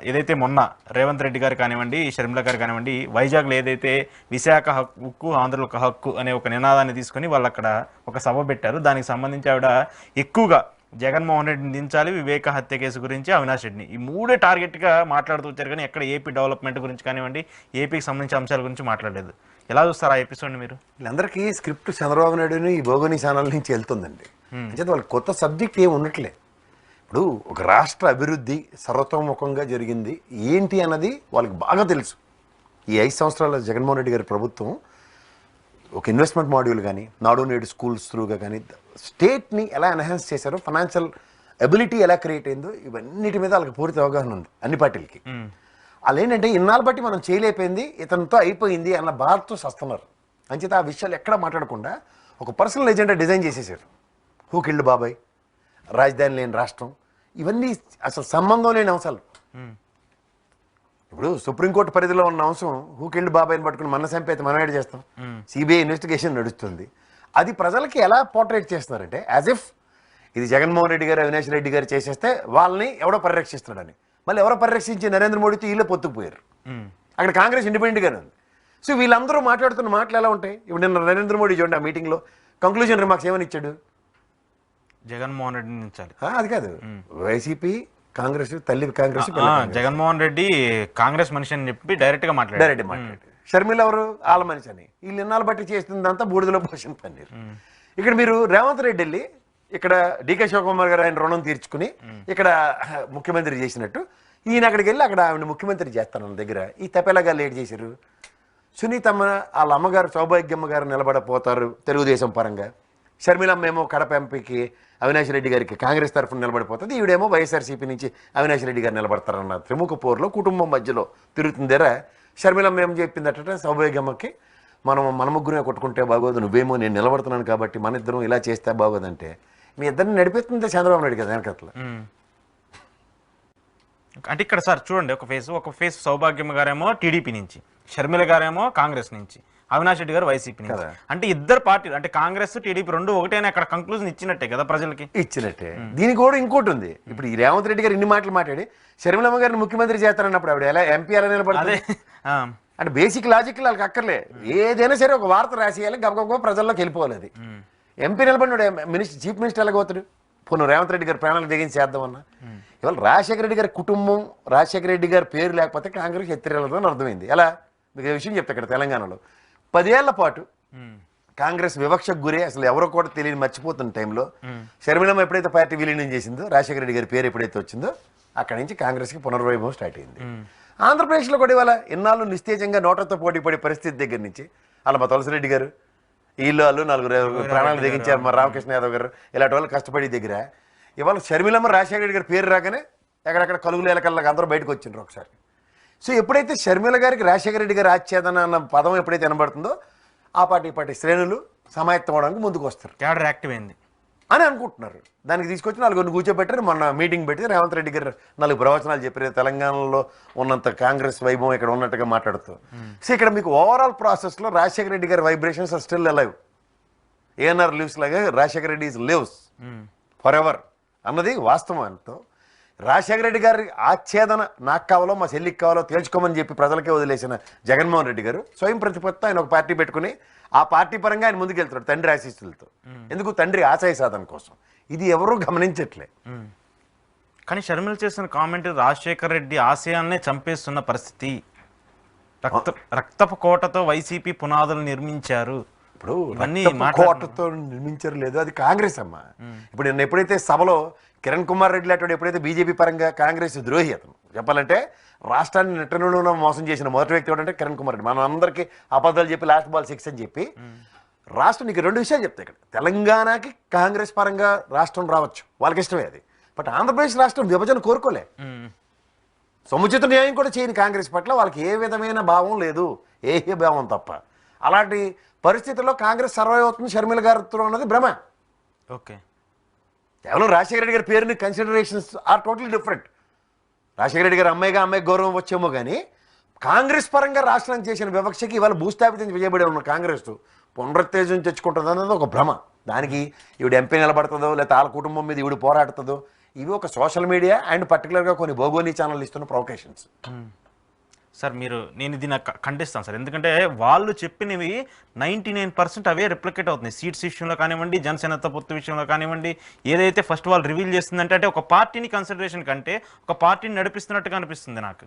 ఏదైతే మొన్న రేవంత్ రెడ్డి గారు కానివ్వండి, షర్మిల గారు కానివ్వండి, వైజాగ్లో ఏదైతే విశాఖ హక్కు ఆంధ్రులకు హక్కు అనే ఒక నినాదాన్ని తీసుకొని వాళ్ళు అక్కడ ఒక సభ పెట్టారు. దానికి సంబంధించి ఆవిడ ఎక్కువగా జగన్మోహన్ రెడ్డిని దించాలి, వివేక హత్య కేసు గురించి, అవినాష్ రెడ్డిని, ఈ మూడే టార్గెట్గా మాట్లాడుతూ వచ్చారు. కానీ ఎక్కడ ఏపీ డెవలప్మెంట్ గురించి కానివ్వండి, ఏపీకి సంబంధించిన అంశాల గురించి మాట్లాడలేదు. ఎలా చూస్తారు ఆ ఎపిసోడ్ని మీరు? వీళ్ళందరికీ స్క్రిప్ట్ చంద్రబాబు నాయుడుని ఈ భోగోని ఛానల్ నుంచి వెళ్తుందండి. అంటే వాళ్ళకి కొత్త సబ్జెక్ట్ ఏమి ఉండట్లే. ఇప్పుడు ఒక రాష్ట్ర అభివృద్ధి సర్వతోముఖంగా జరిగింది ఏంటి అన్నది వాళ్ళకి బాగా తెలుసు. ఈ 5 సంవత్సరాల జగన్మోహన్ రెడ్డి గారి ప్రభుత్వం ఒక ఇన్వెస్ట్మెంట్ మాడ్యూల్ కానీ, నాడు నేడు స్కూల్స్ త్రూగా కానీ స్టేట్ని ఎలా ఎన్హాన్స్ చేశారో, ఫైనాన్షియల్ ఎబిలిటీ ఎలా క్రియేట్ అయిందో, ఇవన్నిటి మీద వాళ్ళకి పూర్తి అవగాహన ఉంది అన్ని పార్టీలకి. వాళ్ళు ఏంటంటే ఇన్నాళ్ళు బట్టి మనం చేయలేకపోయింది, ఇతనితో అయిపోయింది అన్న బాధతో వస్తున్నారు. అంచేత ఆ విషయాలు ఎక్కడ మాట్లాడకుండా ఒక పర్సనల్ ఎజెండా డిజైన్ చేసేసారు. హూ కిల్డ్ బాబాయ్, రాజధాని లేని రాష్ట్రం, ఇవన్నీ అసలు సంబంధం లేని అంశాలు. ఇప్పుడు సుప్రీంకోర్టు పరిధిలో ఉన్న అంశం హూ కిల్డ్ బాబాయ్ని పట్టుకుని మన సంపేత మనం ఏడు చేస్తాం. సిబిఐ ఇన్వెస్టిగేషన్ నడుస్తుంది. అది ప్రజలకి ఎలా పోర్ట్రేట్ చేస్తున్నారంటే యాజ్ ఇఫ్ ఇది జగన్మోహన్ రెడ్డి గారు, అవినాష్ రెడ్డి గారు చేసేస్తే వాళ్ళని ఎవడో పరిరక్షిస్తున్నాడని. మళ్ళీ ఎవరో పరిరక్షించి నరేంద్ర మోడీతో వీళ్ళే పొత్తుకుపోయారు. అక్కడ కాంగ్రెస్ ఇండిపెండెంట్గానే ఉంది. సో వీళ్ళందరూ మాట్లాడుతున్న మాటలు ఎలా ఉంటాయి? ఇప్పుడు నిన్న నరేంద్ర మోడీ చూడండి ఆ మీటింగ్లో కంక్లూజన్ రిమార్క్స్ ఏమని ఇచ్చాడు? జగన్మోహన్ రెడ్డి నుంచి అది కాదు, వైసీపీ కాంగ్రెస్ తల్లి కాంగ్రెస్, జగన్మోహన్ రెడ్డి కాంగ్రెస్ మనిషి అని చెప్పి డైరెక్ట్ మాట్లాడారు. షర్మిల ఎవరు? వాళ్ళ మనిషి అని. వీళ్ళు ఇన్నాళ్ళు బట్టి చేస్తుందంతా బూడిదలో పోసిన పన్నీరు. ఇక్కడ మీరు రేవంత్ రెడ్డి వెళ్ళి ఇక్కడ డికే శివకుమార్ గారు ఆయన రుణం తీర్చుకుని ఇక్కడ ముఖ్యమంత్రి చేసినట్టు ఈయన అక్కడికి వెళ్ళి అక్కడ ఆవిడ ముఖ్యమంత్రి చేస్తాను దగ్గర. ఈ తపేలాగా లేట్ చేశారు. సునీతమ్మ వాళ్ళ అమ్మగారు సౌభాగ్యమ్మ గారు నిలబడపోతారు తెలుగుదేశం పరంగా. షర్మిలమ్మ ఏమో కడప ఎంపీకి అవినాష్ రెడ్డి గారికి కాంగ్రెస్ తరఫున నిలబడిపోతుంది. ఈవిడేమో వైఎస్ఆర్సీపీ నుంచి అవినాష్ రెడ్డి గారు నిలబడతారన్న త్రిముఖ పోరులో కుటుంబం మధ్యలో తిరుగుతుందేరా. షర్మిలమ్మ ఏం చెప్పిందట సౌభాగ్యమ్మకి, మన ముగ్గురే కొట్టుకుంటే బాగోదు, నువ్వేమో నేను నిలబడుతున్నాను కాబట్టి మన ఇద్దరం ఇలా చేస్తే బాగోదంటే మీ ఇద్దరిని నడిపిస్తుంది చంద్రబాబు నాయుడు కదా వెనకట్ల. అంటే ఇక్కడ సార్ చూడండి, ఒక ఫేస్ సౌభాగ్యమ్మ గారేమో టీడీపీ నుంచి, షర్మిల గారేమో కాంగ్రెస్ నుంచి, అవినాష్ రెడ్డి గారు వైసీపీ నుంచి. అంటే ఇద్దరు పార్టీలు అంటే కాంగ్రెస్ టీడీపీ రెండు ఒకటేనా అక్కడ కంక్లూజన్ ఇచ్చినట్టే కదా ప్రజలకి? ఇచ్చినట్టే. దీనికి కూడా ఇంకోటి ఉంది. ఇప్పుడు ఈ రేవంత్ రెడ్డి గారు ఇన్ని మాటలు మాట్లాడి షర్మిలమ్మ గారిని ముఖ్యమంత్రి చేస్తారన్నప్పుడు ఆవిడ ఎలా ఎంపీ ఎలా నిలబడుతుంది? అంటే బేసిక్ లాజిక్ వాళ్ళకి అక్కర్లే. ఏదైనా సరే ఒక వార్త రాసేయాలి, గబగబ ప్రజల్లోకి వెళ్ళిపోవాలి. అది ఎంపీ నిలబడినాడు చీఫ్ మినిస్టర్ ఎలాగోతాడు? పోను రేవంత్ రెడ్డి గారి ప్రాణాలు తెగించి చేద్దామన్నా. ఇవాళ రాజశేఖర రెడ్డి గారి కుటుంబం, రాజశేఖర రెడ్డి గారి పేరు లేకపోతే కాంగ్రెస్ ఎత్తిరెళ్ళదని అర్థమైంది. ఎలా మీకు విషయం చెప్తా. ఇక్కడ తెలంగాణలో 10 ఏళ్ల పాటు కాంగ్రెస్ వివక్షకు గురే, అసలు ఎవరో కూడా తెలియని మర్చిపోతున్న టైంలో షర్మిలమ్మ ఎప్పుడైతే పార్టీ విలీనం చేసిందో, రాజశేఖర రెడ్డి గారి పేరు ఎప్పుడైతే వచ్చిందో అక్కడి నుంచి కాంగ్రెస్కి పునర్వైభవం స్టార్ట్ అయింది. ఆంధ్రప్రదేశ్లో కూడా ఇవాళ ఇన్నాళ్ళు నిస్తేజంగా నోటతో పోటీ పడే పరిస్థితి దగ్గర నుంచి అలా మా తులసిరెడ్డి గారు వాళ్ళు 4 ప్రాణాలు తెగించారు, మా రామకృష్ణ యాదవ్ గారు ఇలాంటి వాళ్ళు కష్టపడి దగ్గర ఇవాళ షర్మిలమ్మ రాజశేఖర రెడ్డి గారి పేరు రాగానే ఎక్కడెక్కడ కలుగులు ఎలకల్లాగా అందరూ బయటకు వచ్చిండ్రు ఒకసారి. సో ఎప్పుడైతే షర్మిల గారికి రాజశేఖర రెడ్డి గారు ఆచ్ఛేదన అన్న పదం ఎప్పుడైతే వినబడుతుందో ఆ పార్టీ శ్రేణులు సమాయత్తం అవడానికి ముందుకు వస్తారు. క్యాడర్ యాక్టివ్ అయింది అని అనుకుంటున్నారు. దానికి తీసుకొచ్చి 4 కూర్చోబెట్టారు. మొన్న మీటింగ్ పెట్టి రేవంత్ రెడ్డి గారు 4 ప్రవచనాలు చెప్పారు. తెలంగాణలో ఉన్నంత కాంగ్రెస్ వైభవం ఇక్కడ ఉన్నట్టుగా మాట్లాడుతూ. సో ఇక్కడ మీకు ఓవరాల్ ప్రాసెస్లో రాజశేఖర రెడ్డి గారి vibrations are still alive. ANR lives లాగా Rajasekhara Reddy is lives for ever అన్నది వాస్తవం. అంటూ రాజశేఖర రెడ్డి గారి ఆచ్ఛేదన నాకు కావాలో మా చెల్లికి కావాలో తేల్చుకోమని చెప్పి ప్రజలకే వదిలేసిన జగన్మోహన్ రెడ్డి గారు స్వయం ప్రతిపత్తి ఆయన ఒక పార్టీ పెట్టుకుని ఆ పార్టీ పరంగా ఆయన ముందుకు వెళ్తాడు తండ్రి ఆశీస్సులతో. ఎందుకు? తండ్రి ఆశయ సాధన కోసం. ఇది ఎవరూ గమనించట్లే. కానీ షర్మిల చేసిన కామెంట్ రాజశేఖర రెడ్డి ఆశయాన్నే చంపేస్తున్న పరిస్థితి, రక్తపు కోటతో వైసీపీ పునాదులు నిర్మించారు. ఇప్పుడు కోటతో నిర్మించారు లేదు, అది కాంగ్రెస్ అమ్మ. ఇప్పుడు నిన్న ఎప్పుడైతే సభలో కిరణ్ కుమార్ రెడ్డి లాంటి ఎప్పుడైతే బీజేపీ పరంగా కాంగ్రెస్ ద్రోహి, అతను చెప్పాలంటే రాష్ట్రాన్ని నెట్టనులో మోసం చేసిన మొదటి వ్యక్తి ఎవడంటే కిరణ్ కుమార్ రెడ్డి. మనం అందరికీ అబద్ధాలు చెప్పి లాస్ట్ బాల్ 6 అని చెప్పి రాష్ట్రం నీకు 2 విషయాలు చెప్తాయి. ఇక్కడ తెలంగాణకి కాంగ్రెస్ పరంగా రాష్ట్రం రావచ్చు, వాళ్ళకి ఇష్టమే అది. బట్ ఆంధ్రప్రదేశ్ రాష్ట్రం విభజన కోరుకోలే, సముచిత న్యాయం కూడా చేయని కాంగ్రెస్ పట్ల వాళ్ళకి ఏ విధమైన భావం లేదు, ఏ భావం తప్ప. అలాంటి పరిస్థితుల్లో కాంగ్రెస్ సర్వైవ్ అవుతుంది షర్మిల గారితో అన్నది భ్రమ. ఓకే, కేవలం రాజశేఖర రెడ్డి గారి పేరుని considerations are totally different. Rajasekhara Reddy గారు అమ్మాయికి గౌరవం వచ్చేమో కానీ కాంగ్రెస్ పరంగా రాష్ట్రానికి చేసిన వివక్షకి ఇవాళ భూస్థాపితం చేయబడి ఉన్న కాంగ్రెస్ పునరుత్తేజం తెచ్చుకుంటుంది అన్నది ఒక భ్రమ. దానికి ఈవిడ ఎంపీ నిలబడుతుందో లేకపోతే వాళ్ళ కుటుంబం మీద ఈవిడ పోరాడుతుందో ఇవి ఒక సోషల్ మీడియా అండ్ పర్టికులర్గా కొన్ని భోగోని ఛానల్ ఇస్తున్న ప్రొవకేషన్స్. సార్ నేను ఇది నాకు ఖండిస్తాను సార్, ఎందుకంటే వాళ్ళు చెప్పినవి 99% అవే రిప్లికేట్ అవుతున్నాయి. సీట్స్ విషయంలో కానివ్వండి, జనసేనతో పొత్తు విషయంలో కానివ్వండి, ఏదైతే ఫస్ట్ వాళ్ళు రివీల్ చేస్తుందంటే అంటే ఒక పార్టీని కన్సిడరేషన్ కంటే ఒక పార్టీని నడిపిస్తున్నట్టుగా అనిపిస్తుంది నాకు.